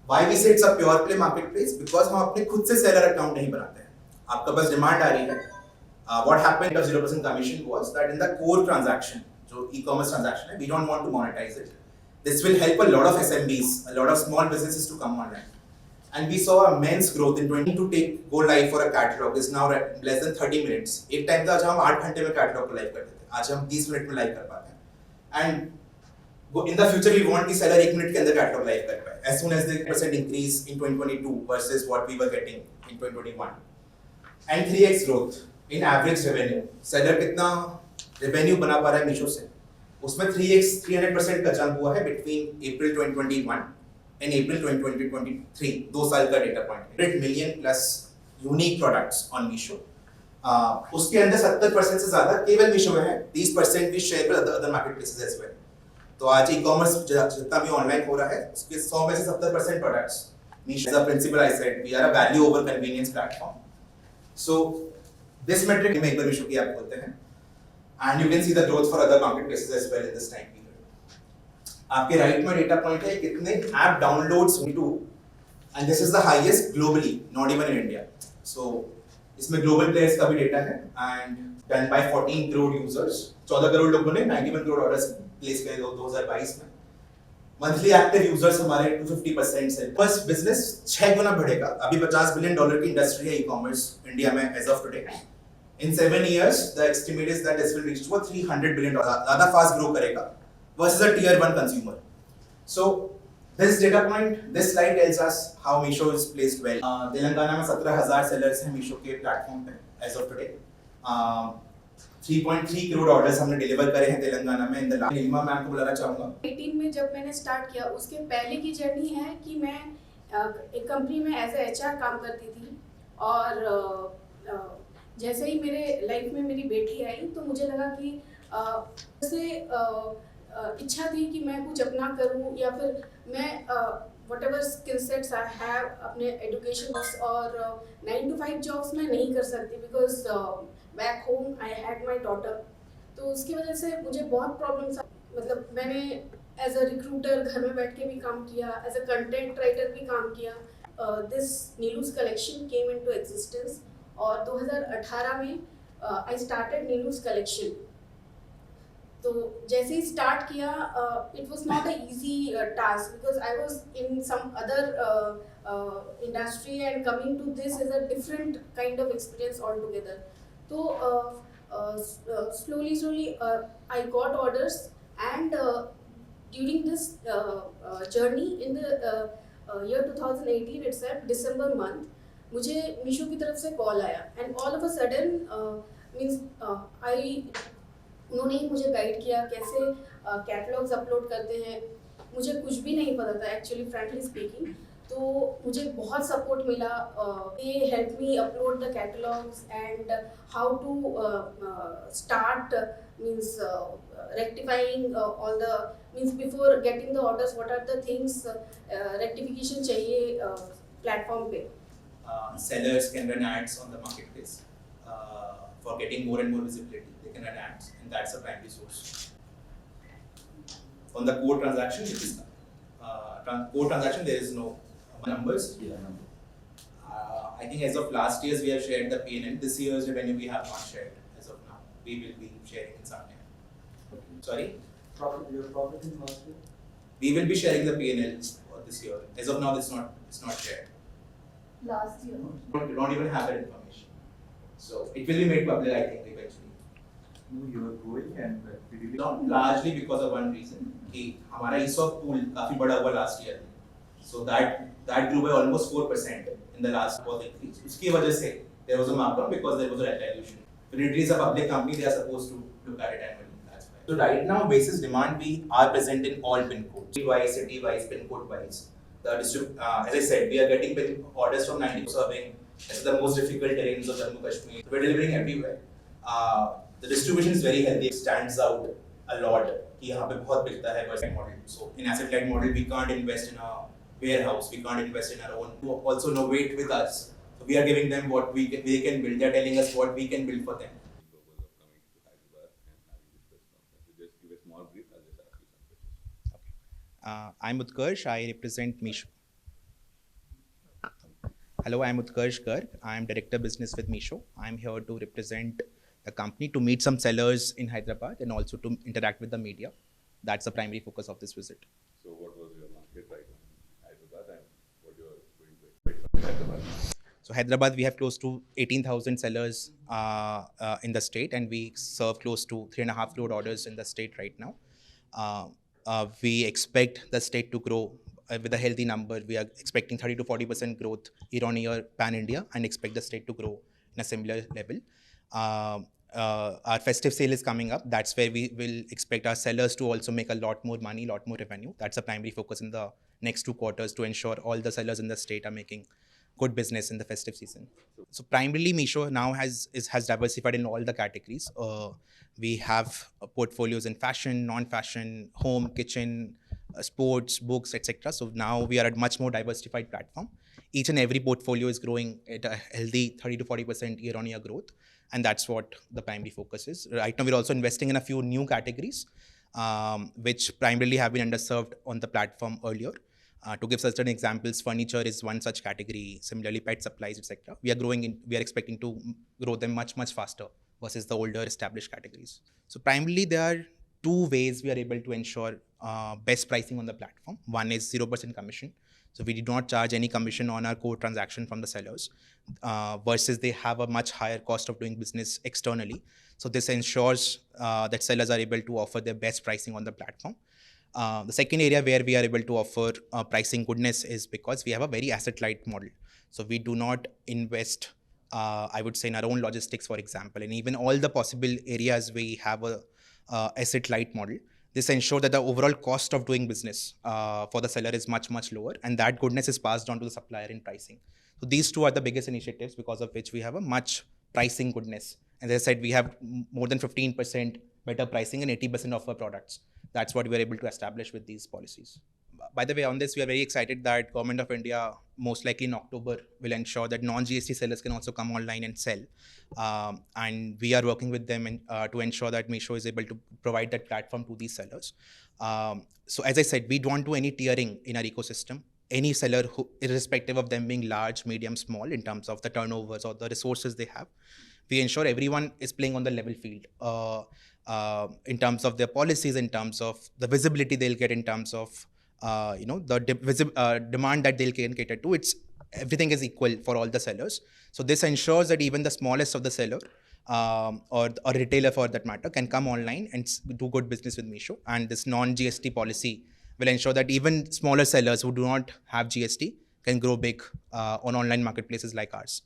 Why we say it's a pure play marketplace? Because हम अपने खुद से seller account नहीं बनाते हैं. आपका बस demand आ रही है. What happened of 0% commission was that in the core transaction, जो e-commerce transaction है, we don't want to monetize it. This will help a lot of SMBs, a lot of small businesses to come online. And we saw immense growth in 20 to take go live for a catalog is now less than 30 minutes. एक time था जब हम 8 घंटे में catalog को live करते थे. आज हम 30 मिनट में live कर पाते हैं. And in the future we want the seller 1 minute के अंदर catalog live कर पाए. As soon as the % increase in 2022 versus what we were getting in 2021. And 3x growth in average revenue. Seller कितना revenue बना पा रहा है मीशो से? उसमें 3x 300% का jump हुआ है between April 2021 and April 2023. 2 साल का data point. 100 million plus unique products on Meesho. उसके अंदर 70% से ज़्यादा केवल मीशो में है. 30% भी share with other marketplaces as well. तो आज ई-कॉमर्स जितना भी ऑनलाइन हो रहा है उसके 100 में से 70% products Meesho as a principle I said we are a value over convenience platform so this metric में एक बार मीशो की आप बोलते हैं and you can see the growth for other marketplaces as well in this time period आपके right में data point है कितने app downloads to and this is the highest globally not even in India so इसमें global players का भी data है and done by 14 crore users 14 crore लोगों ने 91 करोड़ ऑर्डर्स प्लेस करे 2022 में मंथली एक्टिव यूजर्स हमारे 250% से बस बिजनेस 6 गुना बढ़ेगा अभी $50 बिलियन की इंडस्ट्री है ई-कॉमर्स इंडिया में as of today in 7 years the estimate is that this will reach to $300 billion ज्यादा फास्ट ग्रो करेगा versus a tier 1 consumer so this data point this slide tells us how Meesho is placed well Telangana में 17,000 sellers हैं Meesho के platform पे as of today 3.3 crore orders हमने deliver करे हैं तेलंगाना में in the last Neelima ma'am को बुलाना चाहूंगा 18 में जब मैंने स्टार्ट किया उसके पहले की जर्नी है कि मैं एक कंपनी में एज ए एचआर काम करती थी और जैसे ही मेरे लाइफ में मेरी बेटी आई तो मुझे लगा कि जैसे इच्छा थी कि मैं कुछ अपना करूं या फिर मैं whatever skill sets I have अपने एजुकेशन और 9 to 5 जॉब्स मैं नहीं कर सकती because back home I had my daughter तो उसकी वजह से मुझे बहुत प्रॉब्लम्स मतलब मैंने एज अ रिक्रूटर घर में बैठ के भी काम किया एज अ कंटेंट राइटर भी काम किया this Neelu's collection came into existence और 2018 में आई स्टार्टेड नीलूज कलेक्शन तो जैसे ही स्टार्ट किया it was not a easy task because I was in some other industry and coming to this is a different kind of experience all together तो slowly I got orders and during this journey in the year 2018 itself December month मुझे मीशो की तरफ से call आया and all of a sudden means उन्होंने ही मुझे guide किया कैसे कैटलॉग्स अपलोड करते हैं मुझे कुछ भी नहीं पता था एक्चुअली फ्रैंकली स्पीकिंग तो मुझे बहुत सपोर्ट मिला they help me upload the catalogues and how to start means rectifying all the means before getting the orders what are the things rectification चाहिए प्लेटफॉर्म पे sellers can run ads on the marketplace for getting more and more visibility they can run ads and that's a primary source on the core transaction it is core transaction there is no numbers I think as of last year's we have shared the P&L this year's revenue we have not shared as of now we will be sharing in some time sorry your profit in last year we will be sharing the P&L for this year as of now it's not shared last year don't even have that information so it will be made public I think eventually no you are growing and not largely because of one reason कि हमारा ESOP pool काफी बड़ा हुआ last year so that grew by almost 4% in the last was increase उसकी वजह से there was a markup because there was a dilution when it is a public company they are supposed to look at it annually that's why so right now basis demand we are present in all pin codes city wise pin code wise as I said we are getting orders from 90 serving as the most difficult terrains of Jammu Kashmir so we're delivering everywhere the distribution is very healthy it stands out a lot कि यहाँ पे बहुत बिकता है asset model so in asset light model we can't invest in a warehouse we can't invest in our own also no wait with us so we are giving them what they can build they are telling us what we can build for them purpose of coming to Hyderabad and having this press conference. So just give a small brief. I'll just ask you some questions. I'm Utkarsh I represent Meesho Hello, I'm Utkarsh Garg. I'm Director Business with Meesho. I'm here to represent the company to meet some sellers in Hyderabad and also to interact with the media. That's the primary focus of this visit. So what was your market right now in Hyderabad and what you are going to expect from Hyderabad? So Hyderabad, we have close to 18,000 sellers in the state, and we serve close to 3.5 crore orders in the state right now. We expect the state to grow with a healthy number. We are expecting 30 to 40% growth year on year pan India, and expect the state to grow in a similar level. Our festive sale is coming up. That's where we will expect our sellers to also make a lot more money, lot more revenue. That's a primary focus in the next 2 quarters to ensure all the sellers in the state are making good business in the festive season. So primarily, Meesho now has diversified in all the categories. We have portfolios in fashion, non-fashion, home, kitchen, sports, books, etc. So now we are a much more diversified platform. Each and every portfolio is growing at a healthy 30 to 40% year-on-year growth, and that's what the primary focus is. Right now, we're also investing in a few new categories, which primarily have been underserved on the platform earlier. To give certain examples, furniture is one such category. Similarly, pet supplies, etc. We are expecting to grow them much faster versus the older established categories. So primarily, there are two ways we are able to ensure best pricing on the platform. One is 0% commission. So we do not charge any commission on our core transaction from the sellers, versus they have a much higher cost of doing business externally. So this ensures that sellers are able to offer their best pricing on the platform. The second area where we are able to offer pricing goodness is because we have a very asset-light model. So we do not invest, I would say, in our own logistics, for example, and even all the possible areas we have a asset-light model. This ensures that the overall cost of doing business for the seller is much lower, and that goodness is passed on to the supplier in pricing. So these two are the biggest initiatives because of which we have a much pricing goodness. As I said, we have more than 15% better pricing in 80% of our products. That's what we are able to establish with these policies. By the way, on this, we are very excited that Government of India, most likely in October, will ensure that non-GST sellers can also come online and sell. And we are working with them to ensure that Meesho is able to provide that platform to these sellers. So as I said, we don't do any tiering in our ecosystem. Any seller, who, irrespective of them being large, medium, small, in terms of the turnovers or the resources they have, we ensure everyone is playing on the level field. In terms of their policies, in terms of the visibility they'll get, in terms of the demand that they'll can cater to, everything is equal for all the sellers. So this ensures that even the smallest of the seller or a retailer, for that matter, can come online and do good business with Meesho. And this non-GST policy will ensure that even smaller sellers who do not have GST can grow big on online marketplaces like ours.